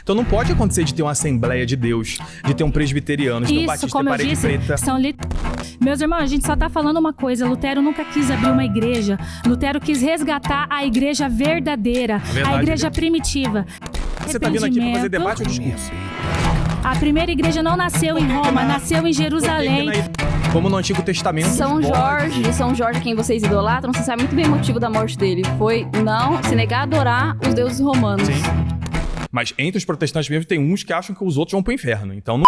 Então não pode acontecer de ter uma Assembleia de Deus, de ter um presbiteriano, de ter um batista e parede preta. Meus irmãos, a gente só tá falando uma coisa. Lutero nunca quis abrir uma igreja. Lutero quis resgatar a igreja verdadeira, a igreja primitiva. Você tá vindo aqui pra fazer debate ou discurso? A primeira igreja não nasceu em Roma, nasceu em Jerusalém. Como no Antigo Testamento. São Jorge, quem vocês idolatram, você sabe muito bem o motivo da morte dele. Foi não se negar a adorar os deuses romanos. Sim. Mas entre os protestantes mesmo, tem uns que acham que os outros vão pro inferno. Então não...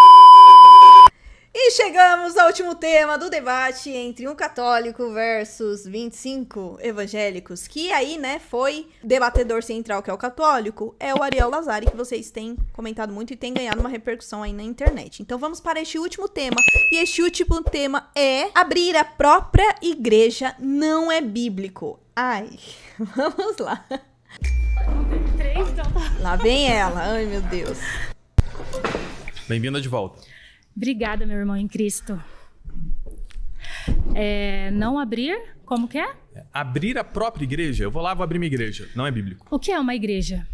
E chegamos ao último tema do debate entre um católico versus 25 evangélicos, que aí, né, foi debatedor central, que é o católico, é o Ariel Lazari, que vocês têm comentado muito e tem ganhado uma repercussão aí na internet. Então vamos para este último tema, e este último tema é: abrir a própria igreja não é bíblico. Ai, vamos lá. Lá vem ela, ai meu Deus. Bem-vinda de volta. Obrigada, meu irmão em Cristo. Não abrir, como que é? Abrir a própria igreja? Eu vou lá, vou abrir minha igreja. Não é bíblico. O que é uma igreja?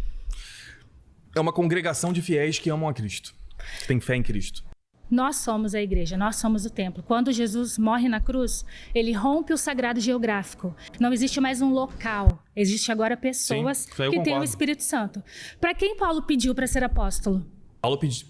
É uma congregação de fiéis que amam a Cristo, que tem fé em Cristo. Nós somos a igreja, nós somos o templo. Quando Jesus morre na cruz, ele rompe o sagrado geográfico. Não existe mais um local. Existe agora pessoas que têm o Espírito Santo. Para quem Paulo pediu para ser apóstolo?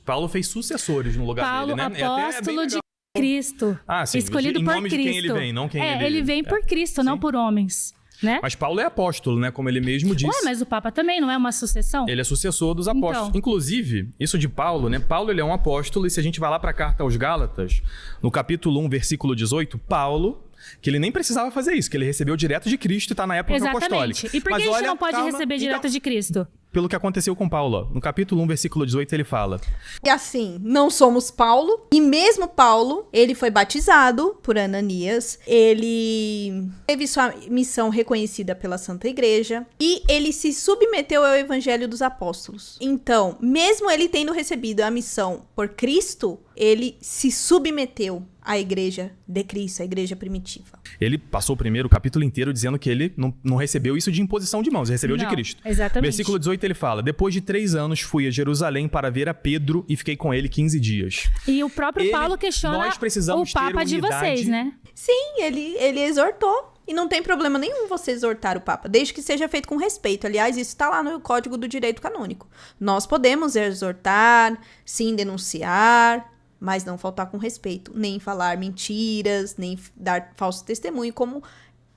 Paulo fez sucessores no lugar dele, né? Apóstolo de Cristo, escolhido por Cristo. Em nome de quem ele vem, não quem ele vem por Cristo, não por homens. Né? Mas Paulo é apóstolo, né? Como ele mesmo disse. Ué, mas o Papa também não é uma sucessão? Ele é sucessor dos apóstolos. Então. Inclusive, isso de Paulo, né? Paulo, ele é um apóstolo, e se a gente vai lá para a carta aos Gálatas, no capítulo 1, versículo 18, Paulo, que ele nem precisava fazer isso, que ele recebeu direto de Cristo e está na época apostólica. E por que a gente não pode receber direto de Cristo? Pelo que aconteceu com Paulo, ó. No capítulo 1, versículo 18, ele fala: E assim, não somos Paulo, e mesmo Paulo, ele foi batizado por Ananias, ele teve sua missão reconhecida pela Santa Igreja, e ele se submeteu ao Evangelho dos Apóstolos. Então, mesmo ele tendo recebido a missão por Cristo, ele se submeteu à igreja de Cristo, a igreja primitiva. Ele passou o primeiro capítulo inteiro dizendo que ele não recebeu isso de imposição de mãos, ele recebeu de Cristo. Exatamente. Versículo 18 ele fala: depois de 3 anos fui a Jerusalém para ver a Pedro e fiquei com ele 15 dias. E o próprio Paulo questiona o Papa de vocês, né? Sim, ele exortou. E não tem problema nenhum você exortar o Papa, desde que seja feito com respeito. Aliás, isso está lá no Código do Direito Canônico. Nós podemos exortar, sim, denunciar, mas não faltar com respeito, nem falar mentiras, nem dar falso testemunho, como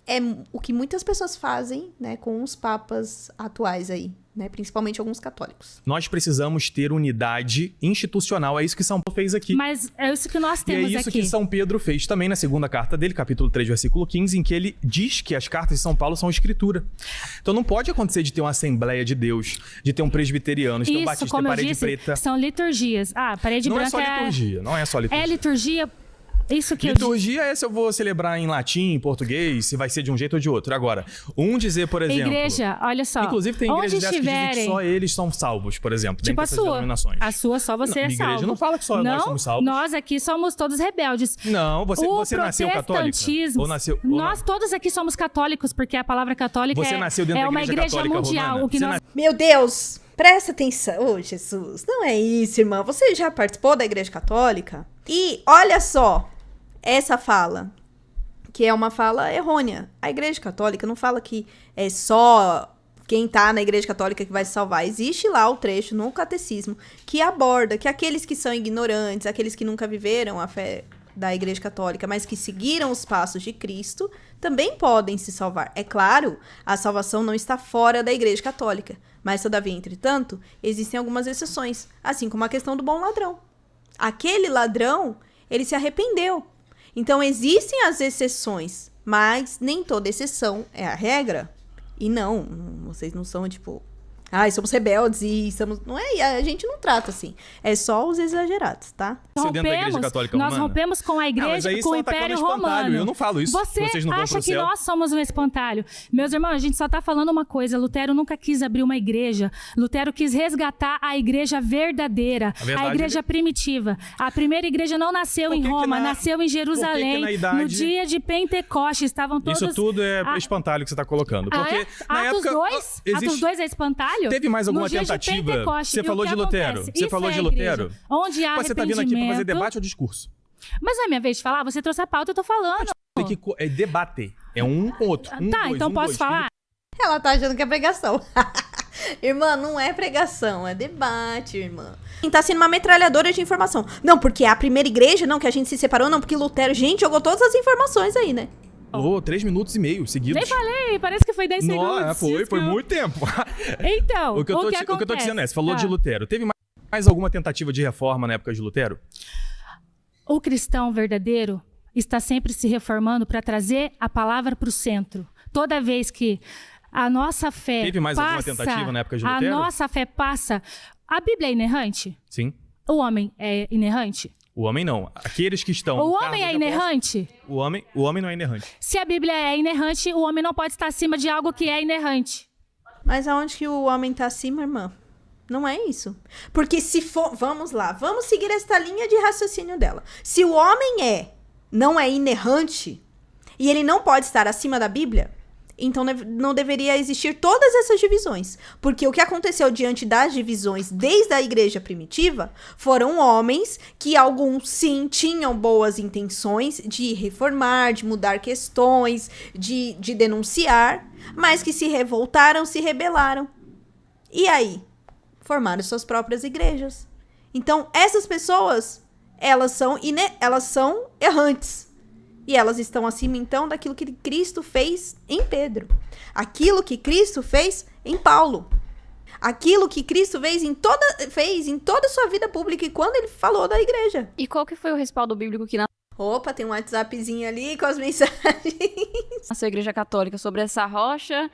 é o que muitas pessoas fazem, né, com os papas atuais aí, né, principalmente alguns católicos. Nós precisamos ter unidade institucional, é isso que São Paulo fez aqui. Mas é isso que nós temos aqui. E é isso que São Pedro fez também na segunda carta dele, capítulo 3, versículo 15, em que ele diz que as cartas de São Paulo são escritura. Então não pode acontecer de ter uma Assembleia de Deus, de ter um presbiteriano, de ter um batista e parede preta. São liturgias. Parede branca não é só liturgia. É liturgia. Isso que liturgia é se eu vou celebrar em latim, em português, se vai ser de um jeito ou de outro. Agora, dizer, por exemplo... Igreja, olha só. Inclusive tem igrejas dessas que dizem que só eles são salvos, por exemplo, tipo dentro dessas denominações. A sua, só você é salvo. A igreja não fala que só nós somos salvos. Nós aqui somos todos rebeldes. Não, você nasceu católica? Nós todos aqui somos católicos, porque a palavra católica é uma igreja mundial. Meu Deus! Presta atenção. Jesus, não é isso, irmã. Você já participou da igreja católica? E olha só, essa fala, que é uma fala errônea. A igreja católica não fala que é só quem tá na igreja católica que vai se salvar. Existe lá o trecho no catecismo que aborda que aqueles que são ignorantes, aqueles que nunca viveram a fé da igreja católica, mas que seguiram os passos de Cristo, também podem se salvar. É claro, a salvação não está fora da igreja católica, mas todavia, entretanto, existem algumas exceções, assim como a questão do bom ladrão. Aquele ladrão, ele se arrependeu. Então, existem as exceções, mas nem toda exceção é a regra. E não, vocês não são, tipo... somos rebeldes e estamos... Não é, a gente não trata assim. É só os exagerados, tá? Nós rompemos com a igreja, com o Império Romano. Eu não falo isso. Vocês não acha que nós somos um espantalho? Meus irmãos, a gente só tá falando uma coisa. Lutero nunca quis abrir uma igreja. Lutero quis resgatar a igreja verdadeira, a igreja primitiva. A primeira igreja não nasceu em Roma, nasceu em Jerusalém. No dia de Pentecostes, estavam todos... Isso tudo é espantalho que você tá colocando. Porque na Atos época... 2? Atos 2 é espantalho? espantalho. Teve mais alguma No dia de tentativa? Pentecoste, Você e falou o que de Lutero. acontece? Você Isso falou é de a Lutero. igreja, onde há Você tá vindo aqui pra fazer arrependimento. debate ou discurso? Mas não é minha vez de falar? Você trouxe a pauta, eu tô falando. Tem que é debater. É um com o outro. Então posso falar? Ela tá achando que é pregação. Irmã, não é pregação, é debate, irmã. Tá sendo uma metralhadora de informação. Não, porque a primeira igreja, não, que a gente se separou, não, porque Lutero, gente, jogou todas as informações aí, né? Falou 3 minutos e meio seguidos. Nem falei, parece que foi 10 segundos. Não, foi muito tempo. Então, O que eu tô acontece? dizendo é, você falou Tá. de Lutero. Teve mais alguma tentativa de reforma na época de Lutero? O cristão verdadeiro está sempre se reformando para trazer a palavra para o centro. Toda vez que a nossa fé Teve mais alguma tentativa na época de Lutero? A nossa fé passa. A Bíblia é inerrante? Sim. O homem é inerrante? O homem não. Aqueles que estão... O no homem cargo é de inerrante? apóstolo- O homem não é inerrante. Se a Bíblia é inerrante, o homem não pode estar acima de algo que é inerrante. Mas aonde que o homem tá acima, irmã? Não é isso. Porque se for... Vamos lá, vamos seguir esta linha de raciocínio dela. Se o homem não é inerrante, e ele não pode estar acima da Bíblia, então não deveria existir todas essas divisões. Porque o que aconteceu diante das divisões desde a igreja primitiva foram homens que alguns sim tinham boas intenções de reformar, de mudar questões, de denunciar, mas que se revoltaram, se rebelaram. E aí? Formaram suas próprias igrejas. Então, essas pessoas, elas são errantes. E elas estão acima, então, daquilo que Cristo fez em Pedro. Aquilo que Cristo fez em Paulo. Aquilo que Cristo fez em toda a sua vida pública e quando ele falou da igreja. E qual que foi o respaldo bíblico que Opa, tem um WhatsAppzinho ali com as mensagens. nasceu a Igreja Católica? Sobre essa rocha,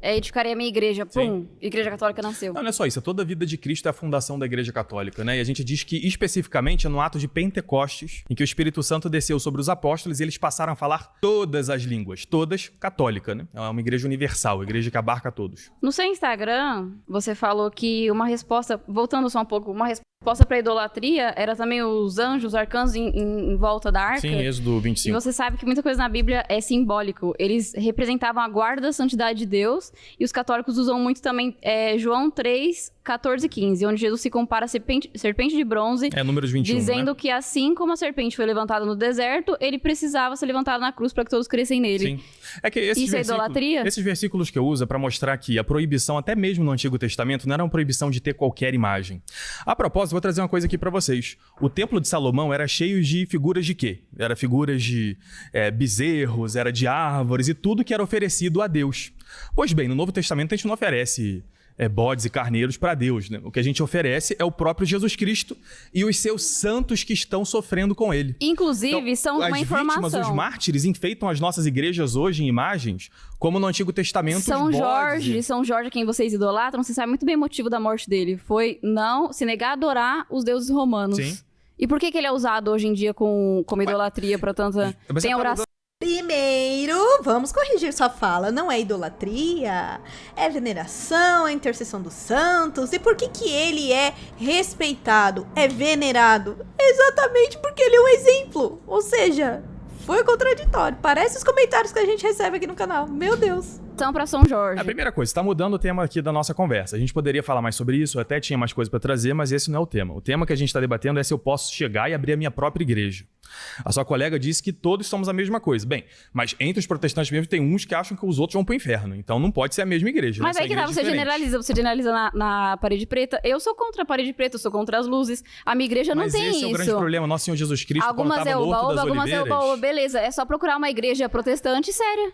edificarei a minha igreja. Pum, Igreja Católica nasceu. Não é só isso. Toda a vida de Cristo é a fundação da Igreja Católica, né? E a gente diz que, especificamente, é no ato de Pentecostes, em que o Espírito Santo desceu sobre os apóstolos e eles passaram a falar todas as línguas. Todas católica, né? É uma igreja universal, igreja que abarca todos. No seu Instagram, você falou que uma resposta, voltando só um pouco, uma resposta para idolatria era também os anjos, os arcanos em volta da arca. Sim, Êxodo E 25. você sabe que muita coisa na Bíblia é simbólico. Eles representavam a guarda da santidade de Deus. E os católicos usam muito também João 3, 14 e 15, onde Jesus se compara a serpente de bronze, É Números 21, dizendo né? que assim como a serpente foi levantada no deserto, ele precisava ser levantado na cruz para que todos crescem nele. Sim. É que esses Isso é idolatria? Esses versículos que eu uso é para mostrar que a proibição, até mesmo no Antigo Testamento, não era uma proibição de ter qualquer imagem. A propósito, vou trazer uma coisa aqui para vocês. O Templo de Salomão era cheio de figuras de quê? Era figuras de bezerros, era de árvores e tudo que era oferecido a Deus. Pois bem, no Novo Testamento a gente não oferece bodes e carneiros para Deus, né? O que a gente oferece é o próprio Jesus Cristo e os seus santos que estão sofrendo com ele. Inclusive, são As uma informação. vítimas, os mártires, enfeitam as nossas igrejas hoje em imagens, como no Antigo Testamento São os bodes. São Jorge, quem vocês idolatram, você sabe muito bem o motivo da morte dele. Foi não se negar a adorar os deuses romanos. Sim. E por que ele é usado hoje em dia como idolatria para tanta... Mas Tem você a tá oração. Primeiro, vamos corrigir sua fala. Não é idolatria, é veneração, é intercessão dos santos. E por que ele é respeitado, é venerado? Exatamente porque ele é um exemplo. Ou seja, foi contraditório. Parece os comentários que a gente recebe aqui no canal. Meu Deus. Para São Jorge. A primeira coisa, está mudando o tema aqui da nossa conversa. A gente poderia falar mais sobre isso, até tinha mais coisa para trazer, mas esse não é o tema. O tema que a gente está debatendo é se eu posso chegar e abrir a minha própria igreja. A sua colega disse que todos somos a mesma coisa. Bem, mas entre os protestantes mesmo tem uns que acham que os outros vão para o inferno. Então não pode ser a mesma igreja. Mas né? aí que São tá, igrejas você generaliza na parede preta. Eu sou contra a parede preta, eu sou contra as luzes. A minha igreja não Mas tem esse isso. é o grande problema. Nosso Senhor Jesus Cristo, Algumas quando é estava no Horto oba-oba, das algumas é Oliveiras... oba-oba. Beleza, é só procurar uma igreja protestante séria.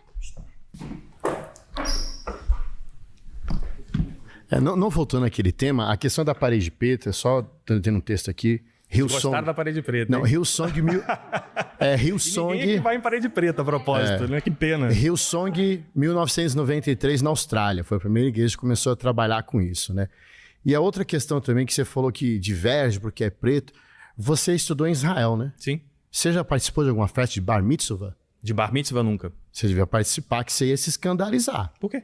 Não voltando àquele tema, a questão da parede preta, só tendo um texto aqui. Gostaram da parede preta. Não, hein? Hillsong... Hillsong... Ninguém vai em parede preta a propósito, né? Que pena. Hillsong, 1993, na Austrália. Foi a primeira igreja que começou a trabalhar com isso, né? E a outra questão também que você falou que diverge porque é preto, você estudou em Israel, né? Sim. Você já participou de alguma festa de bar mitzvah? De bar mitzvah nunca. Você devia participar, que você ia se escandalizar. Por quê?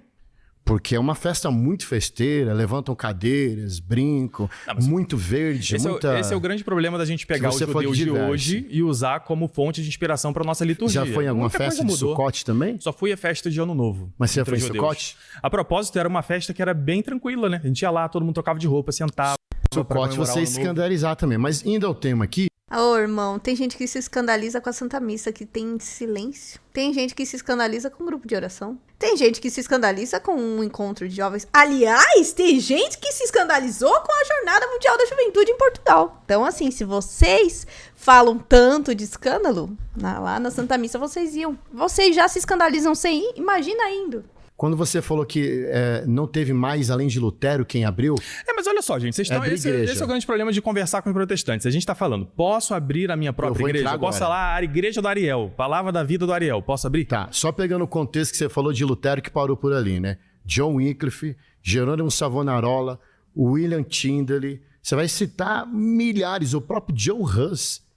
Porque é uma festa muito festeira, levantam cadeiras, brincam, muito verde, esse é o grande problema da gente pegar os judeus de hoje e usar como fonte de inspiração para nossa liturgia. Já foi em alguma festa de Sukkot também? Só fui a festa de Ano Novo. Mas você já foi em Sukkot? A propósito, era uma festa que era bem tranquila, né? A gente ia lá, todo mundo trocava de roupa, sentava. Sukkot você escandalizar também. Mas indo ao tema aqui... Ô, irmão, tem gente que se escandaliza com a Santa Missa, que tem silêncio. Tem gente que se escandaliza com um grupo de oração. Tem gente que se escandaliza com um encontro de jovens. Aliás, tem gente que se escandalizou com a Jornada Mundial da Juventude em Portugal. Então, assim, se vocês falam tanto de escândalo, lá na Santa Missa vocês iam. Vocês já se escandalizam sem ir? Imagina indo. Quando você falou que não teve mais, além de Lutero, quem abriu... mas olha só, gente, esse é o grande problema de conversar com os protestantes. A gente está falando, posso abrir a minha própria igreja? Posso falar a igreja do Ariel, palavra da vida do Ariel, posso abrir? Tá, só pegando o contexto que você falou de Lutero, que parou por ali, né? John Wycliffe, Jerônimo Savonarola, William Tyndale, você vai citar milhares, o próprio John Hus,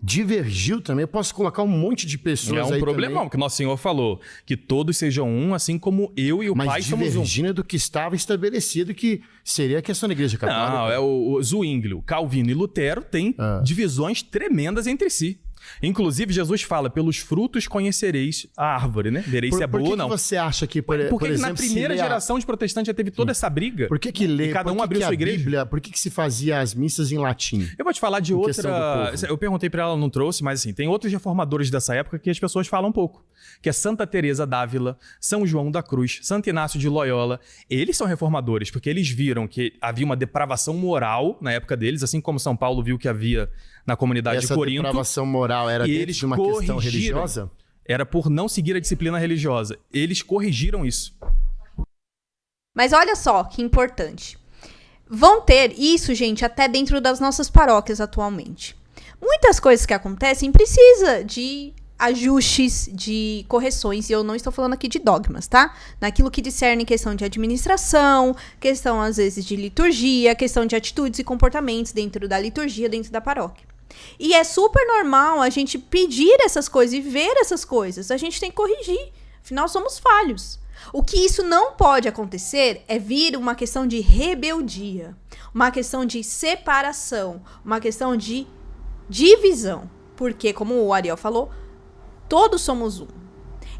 divergiu também. Eu posso colocar um monte de pessoas aí também. É um problemão, que Nosso Senhor falou. Que todos sejam um, assim como eu e o Pai somos um. Mas divergindo do que estava estabelecido, que seria a questão da Igreja Católica. Não, é o Zwinglio, Calvino e Lutero têm divisões tremendas entre si. Inclusive, Jesus fala, pelos frutos conhecereis a árvore, né? Vereis se é boa ou não. Por que você acha que, por Porque exemplo, na primeira geração de protestantes já teve toda essa briga. Por que lê? Cada um abriu sua igreja? Bíblia, por que se fazia as missas em latim? Eu vou te falar de outra... Eu perguntei pra ela, não trouxe, mas assim, tem outros reformadores dessa época que as pessoas falam um pouco. Que é Santa Teresa d'Ávila, São João da Cruz, Santo Inácio de Loyola. Eles são reformadores, porque eles viram que havia uma depravação moral na época deles, assim como São Paulo viu que havia na comunidade de Corinto. Essa depravação moral era dentro de uma questão religiosa? Era por não seguir a disciplina religiosa. Eles corrigiram isso. Mas olha só que importante. Vão ter isso, gente, até dentro das nossas paróquias atualmente. Muitas coisas que acontecem precisa de ajustes, de correções, e eu não estou falando aqui de dogmas, tá? Naquilo que discerne questão de administração, questão às vezes de liturgia, questão de atitudes e comportamentos dentro da liturgia, dentro da paróquia. E é super normal a gente pedir essas coisas e ver essas coisas. A gente tem que corrigir. Afinal, somos falhos. O que isso não pode acontecer é vir uma questão de rebeldia, uma questão de separação, uma questão de divisão. Porque, como o Ariel falou, todos somos um.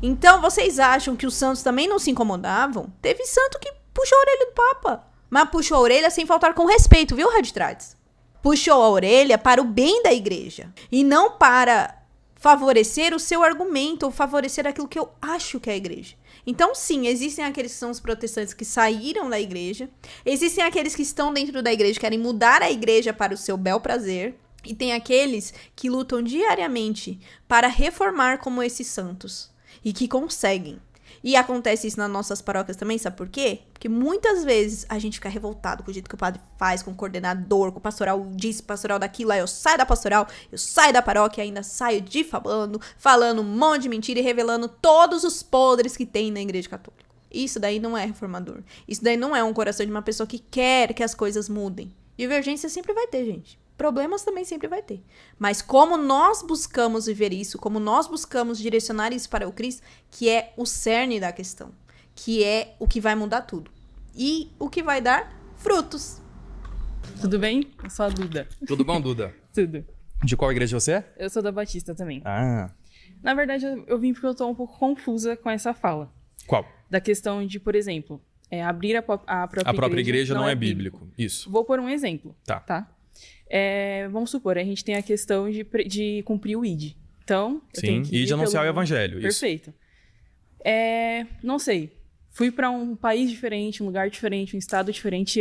Então, vocês acham que os santos também não se incomodavam? Teve santo que puxou a orelha do Papa. Mas puxou a orelha sem faltar com respeito, viu, Raditrades? Puxou a orelha para o bem da igreja. E não para favorecer o seu argumento ou favorecer aquilo que eu acho que é a igreja. Então, sim, existem aqueles que são os protestantes que saíram da igreja. Existem aqueles que estão dentro da igreja, querem mudar a igreja para o seu bel prazer. E tem aqueles que lutam diariamente para reformar como esses santos. E que conseguem. E acontece isso nas nossas paróquias também, sabe por quê? Porque muitas vezes a gente fica revoltado com o jeito que o padre faz, com o coordenador, com o pastoral disso, pastoral daquilo. Aí eu saio da pastoral, eu saio da paróquia, ainda saio difamando, falando um monte de mentira e revelando todos os podres que tem na igreja católica. Isso daí não é reformador. Isso daí não é um coração de uma pessoa que quer que as coisas mudem. Divergência sempre vai ter, gente. Problemas também sempre vai ter. Mas como nós buscamos viver isso, como nós buscamos direcionar isso para o Cristo, que é o cerne da questão, que é o que vai mudar tudo. E o que vai dar frutos. Tudo bem? Eu sou a Duda. Tudo bom, Duda? Tudo. De qual igreja você é? Eu sou da Batista também. Ah. Na verdade, eu vim porque eu tô um pouco confusa com essa fala. Qual? Da questão de, por exemplo, abrir a própria igreja não é bíblico. Isso. Vou pôr um exemplo. Tá? Vamos supor, a gente tem a questão de cumprir o ID. Então, eu tenho que ir de anunciar o evangelho. Perfeito. Não sei. Fui para um país diferente, um lugar diferente, um estado diferente,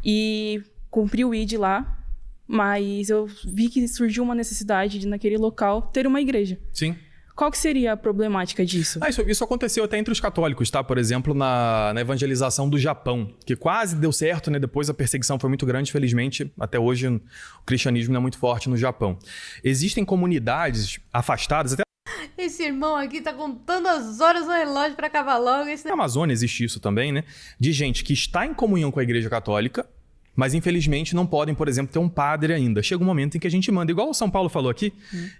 E cumpri o ID lá, mas eu vi que surgiu uma necessidade de, naquele local, ter uma igreja. Sim. Qual que seria a problemática disso? Isso aconteceu até entre os católicos, tá? Por exemplo, na evangelização do Japão, que quase deu certo, né? Depois a perseguição foi muito grande, felizmente, até hoje o cristianismo não é muito forte no Japão. Existem comunidades afastadas, até Esse irmão aqui tá contando as horas no relógio pra acabar logo. Na Amazônia existe isso também, né? De gente que está em comunhão com a Igreja Católica, mas infelizmente não podem, por exemplo, ter um padre ainda. Chega um momento em que a gente manda, igual o São Paulo falou aqui,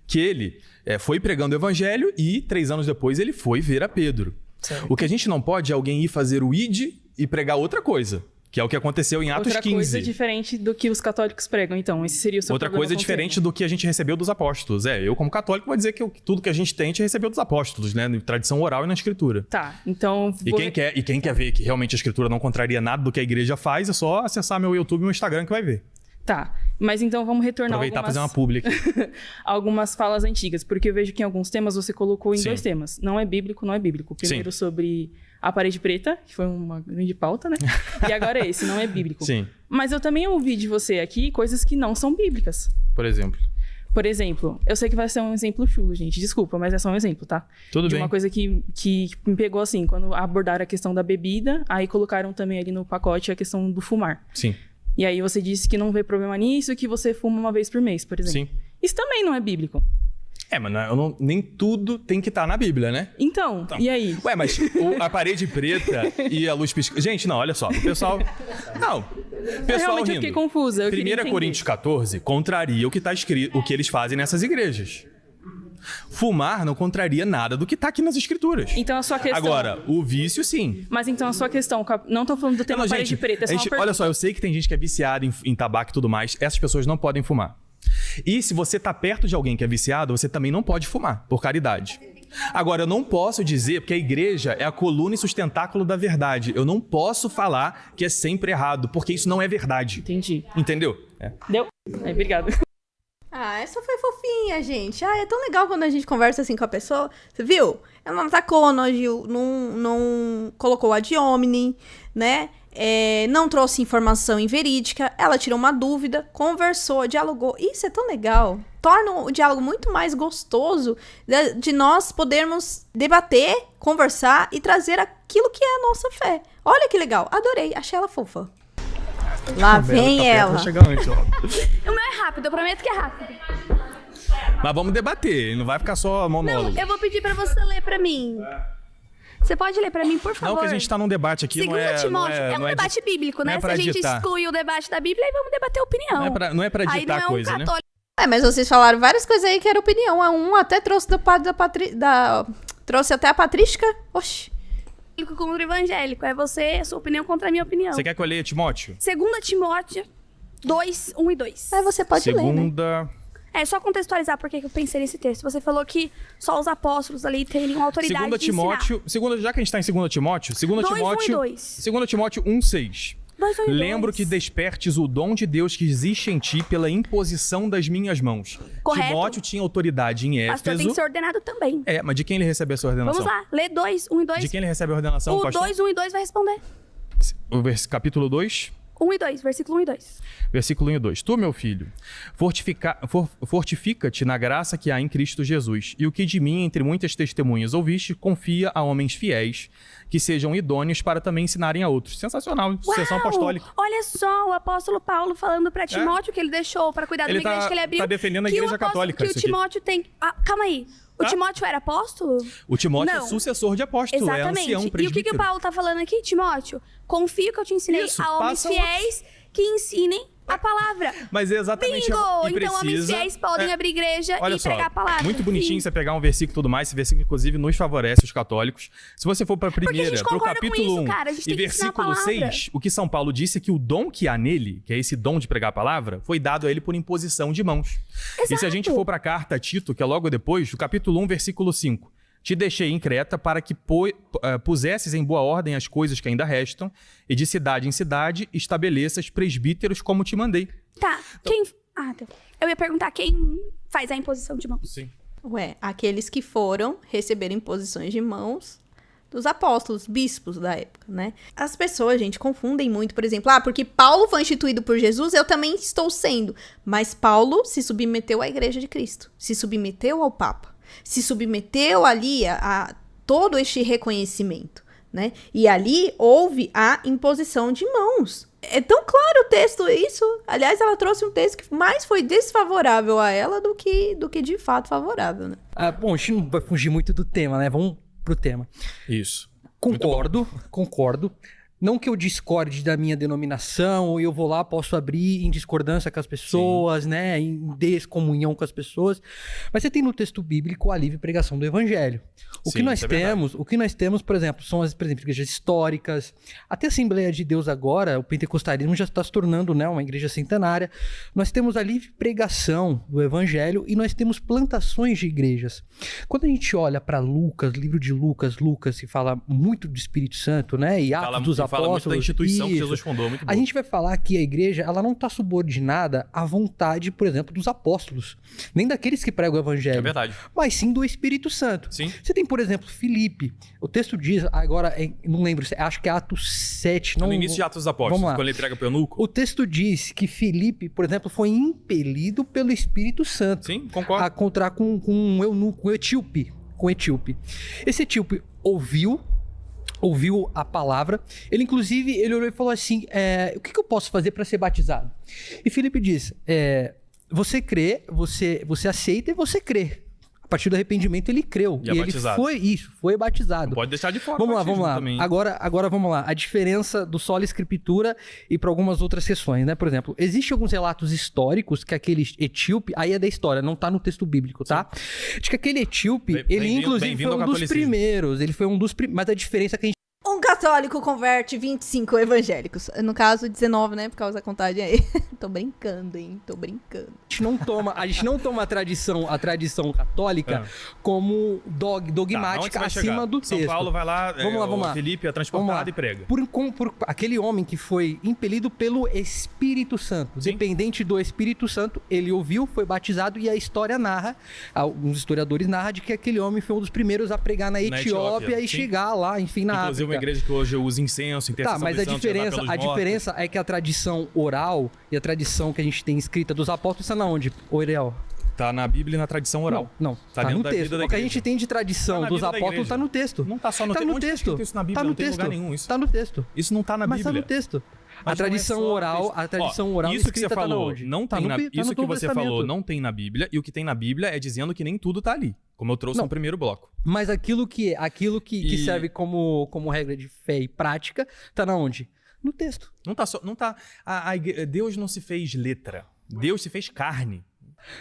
que ele foi pregando o evangelho e 3 anos depois ele foi ver a Pedro. Certo. O que a gente não pode é alguém ir fazer o ID e pregar outra coisa. Que é o que aconteceu em Atos 15. Outra coisa diferente do que os católicos pregam, então. Esse seria o seu Outra problema coisa com o diferente termo. do que a gente recebeu dos apóstolos. Eu, como católico, vou dizer que tudo que a gente recebeu dos apóstolos, né? Na tradição oral e na escritura. Tá, então... E quem quer ver que realmente a escritura não contraria nada do que a igreja faz, é só acessar meu YouTube e meu Instagram que vai ver. Tá, mas então vamos retornar Aproveitar e fazer uma publi aqui. algumas falas antigas, porque eu vejo que em alguns temas você colocou em Sim. 2 temas. Não é bíblico. Primeiro sobre a parede preta, que foi uma grande pauta, né? E agora esse, não é bíblico. Sim. Mas eu também ouvi de você aqui coisas que não são bíblicas. Por exemplo. Por exemplo, eu sei que vai ser um exemplo chulo, gente. Desculpa, mas é só um exemplo, tá? Tudo de bem. uma coisa que me pegou assim, quando abordaram a questão da bebida, aí colocaram também ali no pacote a questão do fumar. Sim. E aí você disse que não vê problema nisso, que você fuma uma vez por mês, por exemplo. Sim. Isso também não é bíblico. Mas nem tudo tem que estar na Bíblia, né? Então, e aí? Ué, mas a parede preta e a luz piscando... Gente, não, olha só. O pessoal... Não. O pessoal Realmente eu rindo. fiquei confusa. 1 Coríntios 14 contraria o que está escrito, o que eles fazem nessas igrejas. Fumar não contraria nada do que está aqui nas escrituras. Então a sua questão... Agora, o vício, sim. Mas então a sua questão... Não tô falando do tema parede preta, é só uma pergunta. Olha só, eu sei que tem gente que é viciada em tabaco e tudo mais. Essas pessoas não podem fumar. E se você tá perto de alguém que é viciado, você também não pode fumar, por caridade. Agora, eu não posso dizer, porque a igreja é a coluna e sustentáculo da verdade. Eu não posso falar que é sempre errado, porque isso não é verdade. Entendi. Entendeu? Deu? Aí, obrigado. Essa foi fofinha, gente. É tão legal quando a gente conversa assim com a pessoa. Você viu? Ela não atacou, não agiu, não colocou ad hominem, né? Não trouxe informação inverídica, ela tirou uma dúvida, conversou, dialogou. Isso é tão legal. Torna o diálogo muito mais gostoso de nós podermos debater, conversar e trazer aquilo que é a nossa fé. Olha que legal, adorei, achei ela fofa. Lá vem ela. Vai chegar antes, ó. O meu é rápido, eu prometo que é rápido. Mas vamos debater, não vai ficar só monólogo. Não, eu vou pedir pra você ler pra mim. Você pode ler pra mim, por favor? Não, que a gente tá num debate aqui, Segunda não é... Timóteo, não é, é um não é debate bíblico, né? não é Se pra a gente ditar. exclui o debate da Bíblia, aí vamos debater a opinião. Não é pra Aí ditar não é um coisa, né? católico Mas vocês falaram várias coisas aí que era opinião. Um até trouxe do padre trouxe até a patrística. Oxi. contra o evangélico. É você, a sua opinião contra a minha opinião. Você quer que eu leia Timóteo? 2 Timóteo 2, 1 e 2. Aí você pode ler, né? Segunda... É só contextualizar por que eu pensei nesse texto. Você falou que só os apóstolos ali teriam autoridade Segunda de ensinar. Timóteo, já que a gente tá em 2 Timóteo, 2 2, 1 e Timóteo, 2. 2 Timóteo 1:6. 2, 1 e 2. Lembro que despertes o dom de Deus que existe em ti pela imposição das minhas mãos. Correto. Timóteo tinha autoridade em Pastor tem que Éfeso. ser ordenado também. Mas de quem ele recebeu a sua ordenação? Vamos lá, lê 2, 1 e 2. De quem ele recebe a ordenação, O pastor? 2, 1 e 2 vai responder. Capítulo 2, 1 e 2, versículo 1 e 2. versículo 1 e 2. Tu, meu filho, fortifica-te na graça que há em Cristo Jesus, e o que de mim, entre muitas testemunhas, ouviste, confia a homens fiéis, que sejam idôneos para também ensinarem a outros. Sensacional, sucessão apostólica. Olha só, o apóstolo Paulo falando pra Timóteo que ele deixou pra cuidar de Ele uma igreja que ele abriu. tá defendendo a que o igreja apóstolo- católica, Que isso o aqui. Timóteo tem... calma aí. O Tá. Timóteo era apóstolo? O Timóteo é Não. sucessor de apóstolo, é Exatamente. ancião, E o presbítero. que o Paulo tá falando aqui, Timóteo? Confio que eu te ensinei Isso, a homens passa fiéis que ensinem a palavra. Mas é exatamente... Bingo! e Então homens precisa- fiéis podem abrir igreja Olha e só, pregar a palavra. muito bonitinho Sim. você pegar um versículo e tudo mais. Esse versículo, inclusive, nos favorece os católicos. Se você for para a a primeira, gente para o concorda com capítulo isso, 1 cara. A gente e tem que ensinar a versículo palavra. 6, o que São Paulo disse é que o dom que há nele, que é esse dom de pregar a palavra, foi dado a ele por imposição de mãos. E se a gente for para a carta a Tito, que é logo depois, do capítulo 1, versículo 5, te deixei em Creta para que pusesses em boa ordem as coisas que ainda restam, e de cidade em cidade estabeleças presbíteros como te mandei. Tá, quem... Deus. Eu ia perguntar quem faz a imposição de mãos. Sim. Ué, aqueles que foram receber imposições de mãos dos apóstolos, bispos da época, né? As pessoas, gente, confundem muito, por exemplo, porque Paulo foi instituído por Jesus, eu também estou sendo. Mas Paulo se submeteu à igreja de Cristo, se submeteu ao Papa, se submeteu ali a todo este reconhecimento, né? E ali houve a imposição de mãos. É tão claro o texto isso. Aliás, ela trouxe um texto que mais foi desfavorável a ela do que de fato favorável, né? Bom, a gente não vai fugir muito do tema, né? Vamos pro tema. Isso. Concordo. Não que eu discorde da minha denominação, ou eu vou lá, posso abrir em discordância com as pessoas, né? Em descomunhão com as pessoas. Mas você tem no texto bíblico a livre pregação do evangelho. O que nós temos, por exemplo, são as igrejas históricas. Até a Assembleia de Deus agora, o pentecostalismo já está se tornando, né, uma igreja centenária. Nós temos a livre pregação do evangelho e nós temos plantações de igrejas. Quando a gente olha para Lucas, livro de Lucas, que fala muito do Espírito Santo, né? E Atos dos Apóstolos. Fala muito da instituição que Jesus fundou, muito bom. A gente vai falar que a igreja, ela não está subordinada à vontade, por exemplo, dos apóstolos. Nem daqueles que pregam o evangelho. É verdade. Mas sim do Espírito Santo. Sim. Você tem, por exemplo, Filipe. O texto diz, agora, não lembro, acho que é Atos 7. Não, no início de Atos dos Apóstolos, quando ele prega para o eunuco. O texto diz que Filipe, por exemplo, foi impelido pelo Espírito Santo. Sim, concordo. A encontrar com um eunuco, um etíope. Esse etíope ouviu a palavra. Ele, inclusive, ele olhou e falou assim, o que eu posso fazer para ser batizado? E Filipe diz, você crê, você aceita e você crê. A partir do arrependimento ele creu. E ele foi batizado. Não pode deixar de fora. Vamos lá. Também. Agora vamos lá. A diferença do sola escritura e para algumas outras questões, né? Por exemplo, existem alguns relatos históricos que aquele etíope, aí é da história, não tá no texto bíblico, tá? De que aquele etíope, ele inclusive foi um dos primeiros. Ele foi um dos primeiros. Mas a diferença é que a gente... Um católico converte 25 evangélicos. No caso, 19, né? Por causa da contagem aí. Tô brincando, hein? A gente não toma a tradição católica como dogmática acima do texto. São Paulo vai lá, vamos lá. Felipe é transportado e prega. Por aquele homem que foi impelido pelo Espírito Santo, dependente do Espírito Santo, ele ouviu, foi batizado e a história narra, alguns historiadores narram de que aquele homem foi um dos primeiros a pregar na Etiópia e chegar lá, enfim, na África. Uma igreja que hoje usa incenso, intercessão mas a diferença é que a tradição oral e a tradição que a gente tem escrita dos apóstolos está na onde, Oriel? Tá na Bíblia e na tradição oral. Não. Tá no texto. O que a gente tem de tradição dos apóstolos tá no texto. Não tá só no texto. Tá no texto. Isso na Bíblia, tá no não tem texto. Lugar nenhum. Isso. Tá no texto. Isso não tá na Bíblia. Mas tá no texto. A tradição oral isso que você falou, não tem isso que você Testamento. falou não tem na Bíblia, e o que tem na Bíblia é dizendo que nem tudo tá ali, como eu trouxe no primeiro bloco. Mas aquilo que serve como regra de fé e prática, tá na onde? No texto. Deus não se fez letra. Deus se fez carne.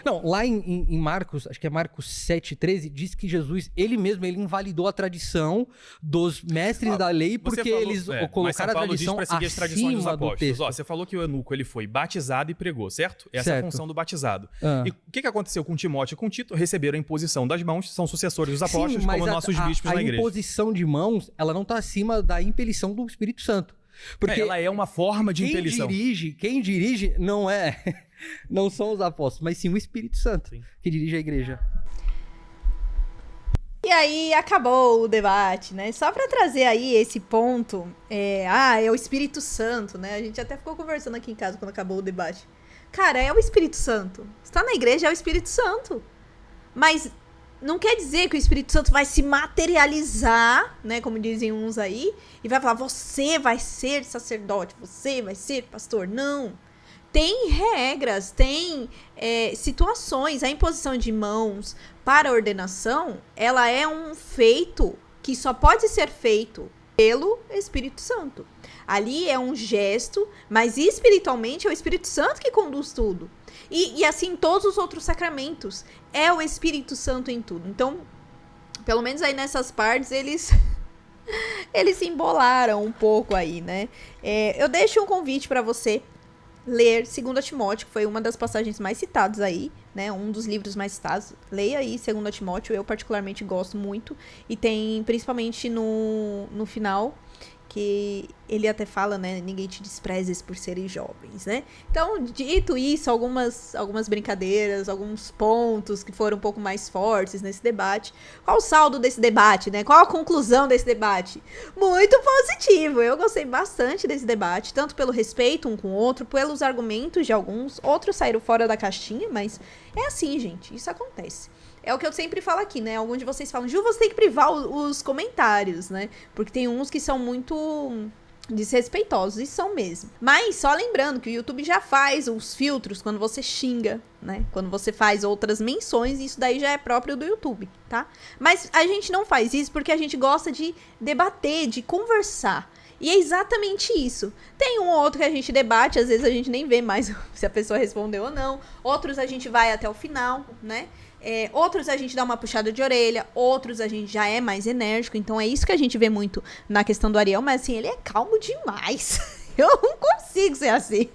Não, lá em Marcos, acho que é Marcos 7,13, diz que Jesus, ele invalidou a tradição dos mestres da lei, porque eles colocaram a tradição acima do texto. Você falou que o eunuco ele foi batizado e pregou, certo? Essa é a função do batizado. E o que aconteceu com Timóteo e com Tito? Receberam a imposição das mãos, são sucessores dos apóstolos, como nossos bispos na igreja. A imposição de mãos, ela não está acima da impelição do Espírito Santo. Porque ela é uma forma de impelição. Quem dirige não são os apóstolos, mas sim o Espírito Santo que dirige a igreja. E aí acabou o debate, né? Só pra trazer aí esse ponto, é o Espírito Santo, né? A gente até ficou conversando aqui em casa quando acabou o debate. Cara, é o Espírito Santo. Você tá na igreja, é o Espírito Santo. Mas não quer dizer que o Espírito Santo vai se materializar, né, como dizem uns aí, e vai falar, você vai ser sacerdote, você vai ser pastor. Não. Tem regras, tem situações. A imposição de mãos para a ordenação, ela é um feito que só pode ser feito pelo Espírito Santo. Ali é um gesto, mas espiritualmente é o Espírito Santo que conduz tudo. E assim, todos os outros sacramentos, é o Espírito Santo em tudo. Então, pelo menos aí nessas partes, eles se embolaram um pouco aí, né? Eu deixo um convite para você ler 2 Timóteo, que foi uma das passagens mais citadas aí, né? Um dos livros mais citados. Leia aí 2 Timóteo, eu particularmente gosto muito. E tem, principalmente no final, que ele até fala, né, ninguém te desprezes por serem jovens, né? Então, dito isso, algumas brincadeiras, alguns pontos que foram um pouco mais fortes nesse debate. Qual o saldo desse debate, né? Qual a conclusão desse debate? Muito positivo, eu gostei bastante desse debate, tanto pelo respeito um com o outro, pelos argumentos de alguns, outros saíram fora da caixinha, mas é assim, gente, isso acontece. É o que eu sempre falo aqui, né? Alguns de vocês falam, Ju, você tem que privar os comentários, né? Porque tem uns que são muito desrespeitosos, e são mesmo. Mas só lembrando que o YouTube já faz os filtros quando você xinga, né? Quando você faz outras menções, isso daí já é próprio do YouTube, tá? Mas a gente não faz isso porque a gente gosta de debater, de conversar. E é exatamente isso. Tem um ou outro que a gente debate, às vezes a gente nem vê mais se a pessoa respondeu ou não. Outros a gente vai até o final, né? Outros a gente dá uma puxada de orelha, outros a gente já é mais enérgico. Então é isso que a gente vê muito na questão do Ariel. Mas assim, ele é calmo demais. Eu não consigo ser assim.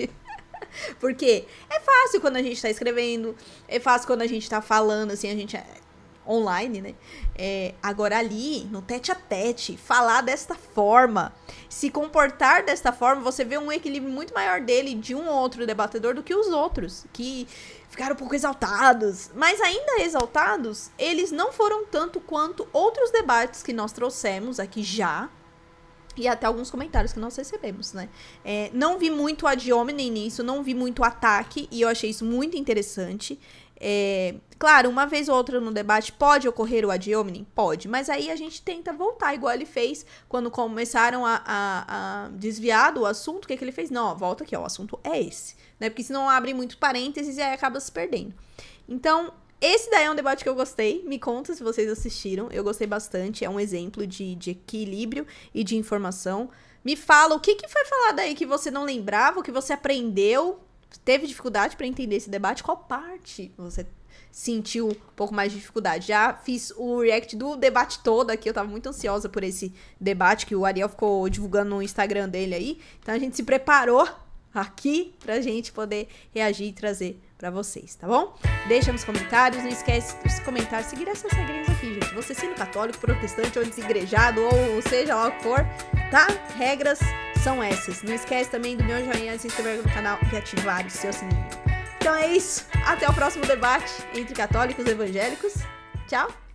Porque é fácil quando a gente tá escrevendo, é fácil quando a gente tá falando, assim, a gente online, né? Agora ali, no tete a tete, falar desta forma, se comportar desta forma, você vê um equilíbrio muito maior dele, de um ou outro debatedor, do que os outros, que ficaram um pouco exaltados. Mas ainda exaltados, eles não foram tanto quanto outros debates que nós trouxemos aqui já, e até alguns comentários que nós recebemos, né? Não vi muito ad hominem nisso, não vi muito ataque, e eu achei isso muito interessante. Claro, uma vez ou outra no debate pode ocorrer o ad hominem? Pode, mas aí a gente tenta voltar, igual ele fez quando começaram a desviar do assunto. O que ele fez? Não, ó, volta aqui, ó, o assunto é esse, né? Porque senão abre muito parênteses e aí acaba se perdendo. Então, esse daí é um debate que eu gostei. Me conta se vocês assistiram. Eu gostei bastante. É um exemplo de equilíbrio e de informação. Me fala o que foi falado aí que você não lembrava, o que você aprendeu, teve dificuldade para entender esse debate. Qual parte você sentiu um pouco mais de dificuldade? Já fiz o react do debate todo aqui. Eu tava muito ansiosa por esse debate que o Ariel ficou divulgando no Instagram dele aí. Então a gente se preparou aqui pra gente poder reagir e trazer pra vocês, tá bom? Deixa nos comentários, não esquece dos comentários, seguir essas regrinhas aqui, gente. Você sendo católico, protestante ou desigrejado, ou seja lá o que for, tá? Regras são essas. Não esquece também do meu joinha, se inscrever no canal e ativar o seu sininho. Então é isso, até o próximo debate entre católicos e evangélicos. Tchau!